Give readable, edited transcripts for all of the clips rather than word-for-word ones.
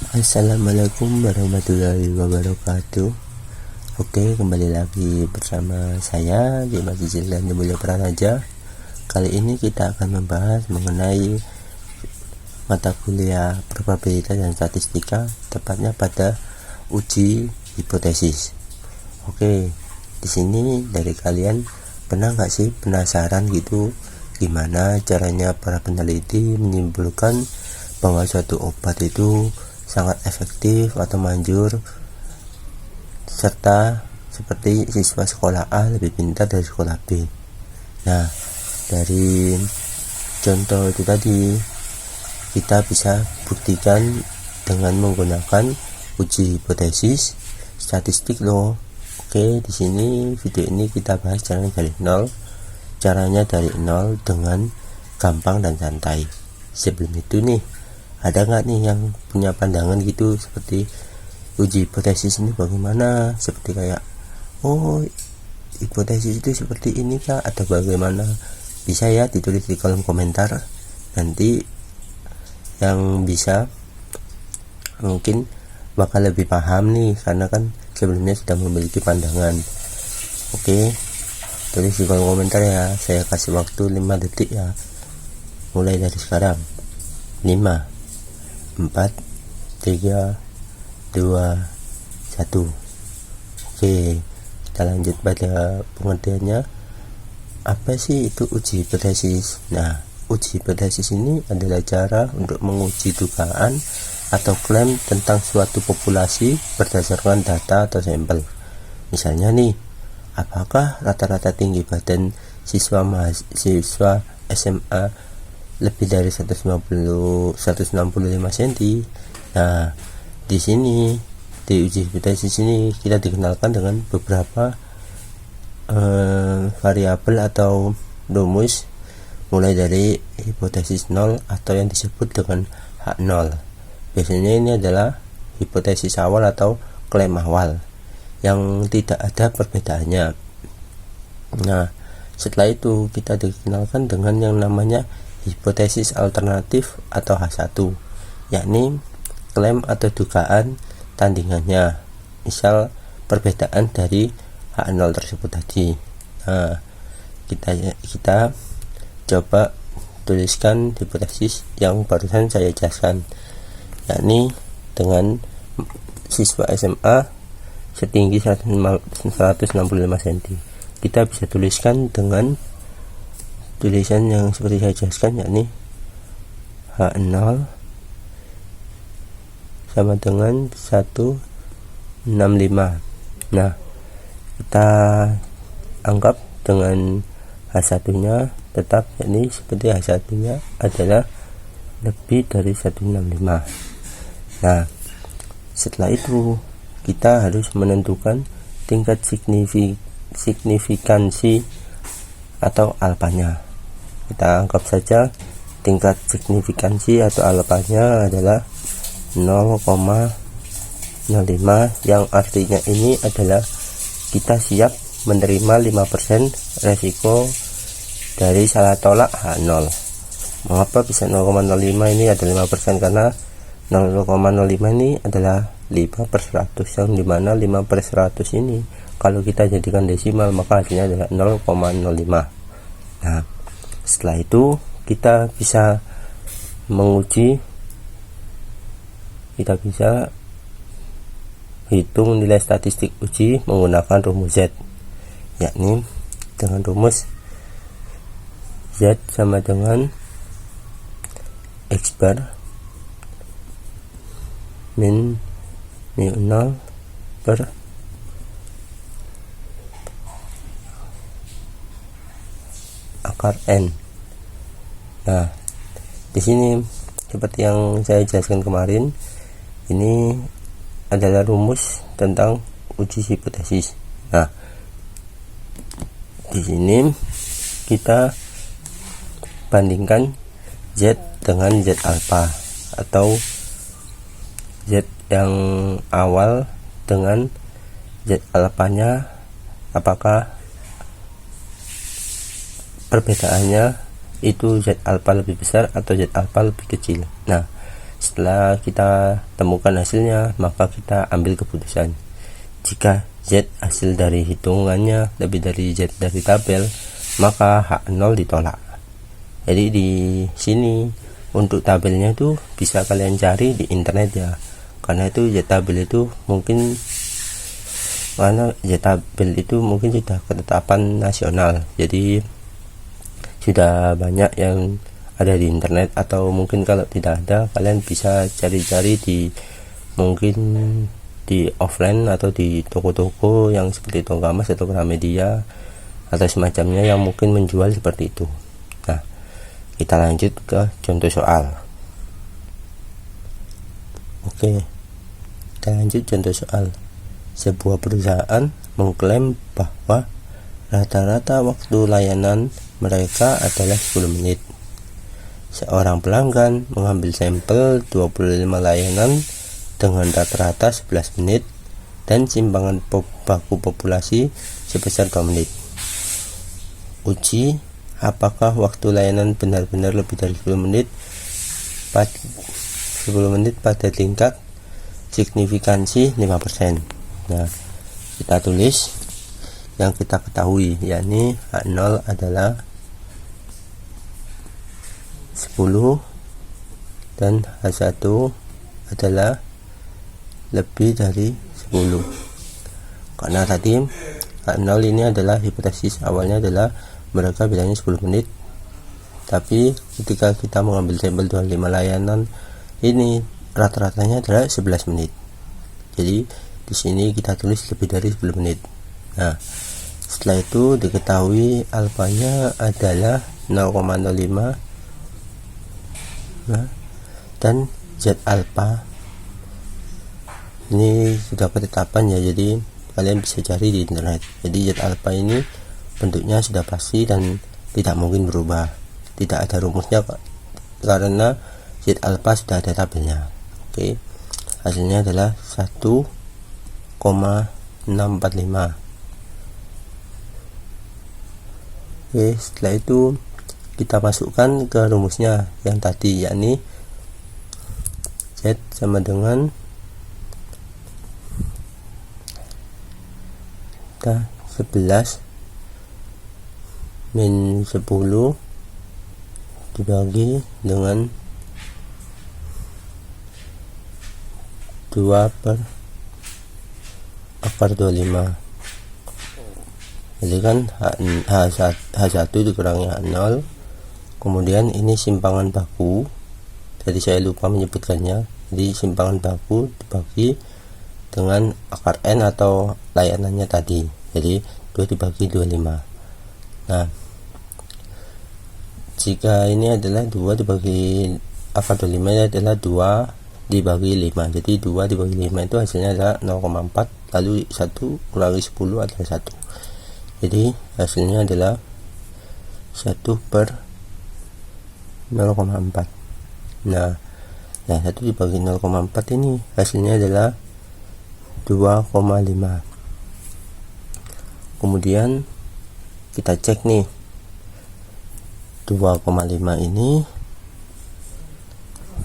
Assalamualaikum warahmatullahi wabarakatuh. Oke, kembali lagi bersama saya di Masjid dan Mulia Pranaja. Kali ini kita akan membahas mengenai mata kuliah probabilitas dan statistika, tepatnya pada uji hipotesis. Oke, di sini dari kalian pernah nggak sih penasaran gitu gimana caranya para peneliti menyimpulkan bahwa suatu obat itu sangat efektif atau manjur, serta seperti siswa sekolah A lebih pintar dari sekolah B. Nah, dari contoh itu tadi kita bisa buktikan dengan menggunakan uji hipotesis statistik loh. Oke, di sini video ini kita bahas caranya dari nol dengan gampang dan santai. Sebelum itu nih, ada nggak nih yang punya pandangan gitu seperti uji hipotesis ini bagaimana, seperti kayak hipotesis itu seperti ini kah atau bagaimana? Bisa ya ditulis di kolom komentar, nanti yang bisa mungkin bakal lebih paham nih karena kan sebelumnya sudah memiliki pandangan. Oke, tulis di kolom komentar ya, saya kasih waktu 5 detik ya, mulai dari sekarang. 5 4 3 2 1. Oke, kita lanjut pada pengertiannya. Apa sih itu uji hipotesis? Nah, uji hipotesis ini adalah cara untuk menguji dugaan atau klaim tentang suatu populasi berdasarkan data atau sampel. Misalnya nih, apakah rata-rata tinggi badan siswa SMA lebih dari 165 cm. Nah, di sini di uji hipotesis ini kita dikenalkan dengan beberapa variabel atau rumus, mulai dari hipotesis 0 atau yang disebut dengan H0. Biasanya ini adalah hipotesis awal atau klaim awal yang tidak ada perbedaannya. Nah, setelah itu kita dikenalkan dengan yang namanya hipotesis alternatif atau H1, yakni klaim atau dugaan tandingannya, misal perbedaan dari H0 tersebut tadi. Nah, kita coba tuliskan hipotesis yang barusan saya jelaskan, yakni dengan siswa SMA setinggi 165 cm. Kita bisa tuliskan dengan tulisan yang seperti saya jelaskan, yakni H0 sama dengan 165. Nah, kita anggap dengan H1 nya tetap, yakni seperti H1 nya adalah lebih dari 165. Nah, setelah itu kita harus menentukan tingkat signifikansi atau alfanya. Kita anggap saja tingkat signifikansi atau alfanya adalah 0,05, yang artinya ini adalah kita siap menerima 5% resiko dari salah tolak H0. Mengapa bisa 0,05 ini ada 5%? Karena 0,05 ini adalah 5/100, yang dimana 5/100 ini kalau kita jadikan desimal maka hasilnya adalah 0,05. Nah, setelah itu kita bisa hitung nilai statistik uji menggunakan rumus Z, yakni dengan rumus Z sama dengan X bar min mu 0 per akar N. Nah, di sini seperti yang saya jelaskan kemarin, ini adalah rumus tentang uji hipotesis. Nah, di sini kita bandingkan Z dengan Z alpha atau Z yang awal dengan Z alfanya, apakah perbedaannya itu Z alpha lebih besar atau Z alpha lebih kecil. Nah, Setelah kita temukan hasilnya, maka kita ambil keputusan. Jika Z hasil dari hitungannya lebih dari Z dari tabel, maka H0 ditolak. Jadi di sini untuk tabelnya itu bisa kalian cari di internet ya, karena itu Z tabel itu mungkin sudah ketetapan nasional, jadi sudah banyak yang ada di internet, atau mungkin kalau tidak ada kalian bisa cari-cari mungkin di offline atau di toko-toko yang seperti Tonggamas atau Gramedia atau semacamnya yang mungkin menjual seperti itu. Nah, kita lanjut ke contoh soal. Oke, kita lanjut contoh soal. Sebuah perusahaan mengklaim bahwa rata-rata waktu layanan mereka adalah 10 menit. Seorang pelanggan mengambil sampel 25 layanan dengan rata-rata 11 menit dan simpangan baku populasi sebesar 2 menit. Uji apakah waktu layanan benar-benar lebih dari 10 menit pada tingkat signifikansi 5%. Nah, kita tulis yang kita ketahui, yakni H0 adalah 10 dan H1 adalah lebih dari 10. Karena tadi H0 ini adalah hipotesis awalnya adalah mereka bilangnya 10 menit, tapi ketika kita mengambil sampel 25 layanan ini rata-ratanya adalah 11 menit. Jadi di sini kita tulis lebih dari 10 menit. Nah, setelah itu diketahui alfanya adalah 0,05. Nah, dan Z alpha ini sudah ketetapan ya, jadi kalian bisa cari di internet. Jadi Z alpha ini bentuknya sudah pasti dan tidak mungkin berubah, tidak ada rumusnya karena Z alpha sudah ada tabelnya. Oke, hasilnya adalah 1,645. Oke, setelah itu kita masukkan ke rumusnya yang tadi, yakni Z sama dengan 11 min 10 dibagi dengan 2 per akar 25. Jadi kan H1 dikurangi H0, kemudian ini simpangan baku, jadi saya lupa menyebutkannya. Jadi simpangan baku dibagi dengan akar N atau layanannya tadi, jadi 2 dibagi 25. Nah, jika ini adalah 2 dibagi akar 25 ini adalah 2 dibagi 5, jadi 2 dibagi 5 itu hasilnya adalah 0,4, lalu 1 kurangi 10 adalah 1, jadi hasilnya adalah 1 per 0,4. Nah, 1 dibagi 0,4 ini hasilnya adalah 2,5. Kemudian kita cek nih, 2,5 ini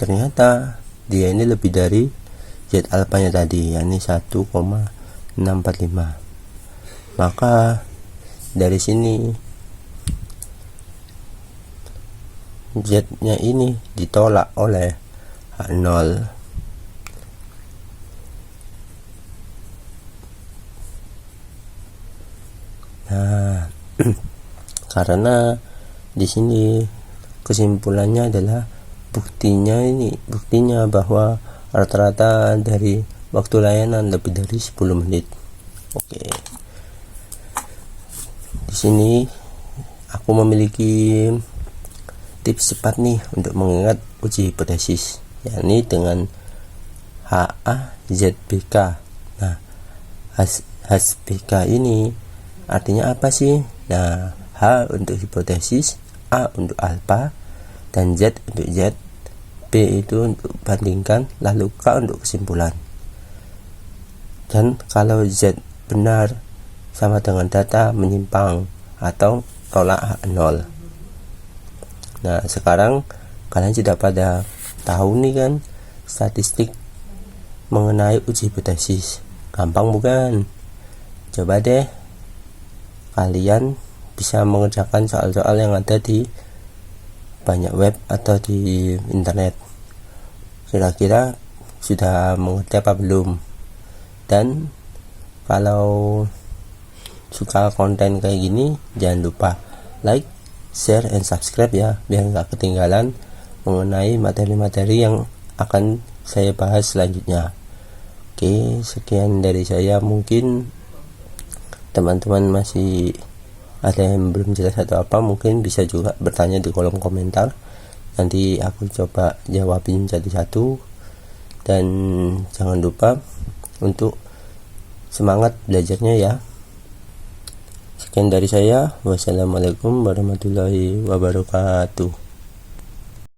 ternyata dia ini lebih dari Z alfanya tadi, yakni 1,645. Maka dari sini Z nya ini ditolak oleh H0. Nah, karena di sini kesimpulannya adalah buktinya bahwa rata-rata dari waktu layanan lebih dari 10 menit. Oke. Di sini aku memiliki tips cepat nih untuk mengingat uji hipotesis, yakni dengan HAZBK. Nah, HAZBK ini artinya apa sih? Nah, H untuk hipotesis, A untuk alfa, dan Z untuk Z, B itu untuk bandingkan, lalu K untuk kesimpulan. Dan kalau Z benar sama dengan data menyimpang atau tolak H0. Nah, sekarang kalian sudah pada tahu nih kan statistik mengenai uji hipotesis. Gampang bukan? Coba deh kalian bisa mengerjakan soal-soal yang ada di banyak web atau di internet. Kira-kira sudah mengerti apa belum? Dan kalau suka konten kayak gini, jangan lupa like, share, and subscribe ya, biar nggak ketinggalan mengenai materi-materi yang akan saya bahas selanjutnya. Oke, sekian dari saya. Mungkin teman-teman masih ada yang belum jelas atau apa, mungkin bisa juga bertanya di kolom komentar. Nanti aku coba jawabin satu-satu. Dan jangan lupa untuk semangat belajarnya ya. Sekian dari saya. Wassalamualaikum warahmatullahi wabarakatuh.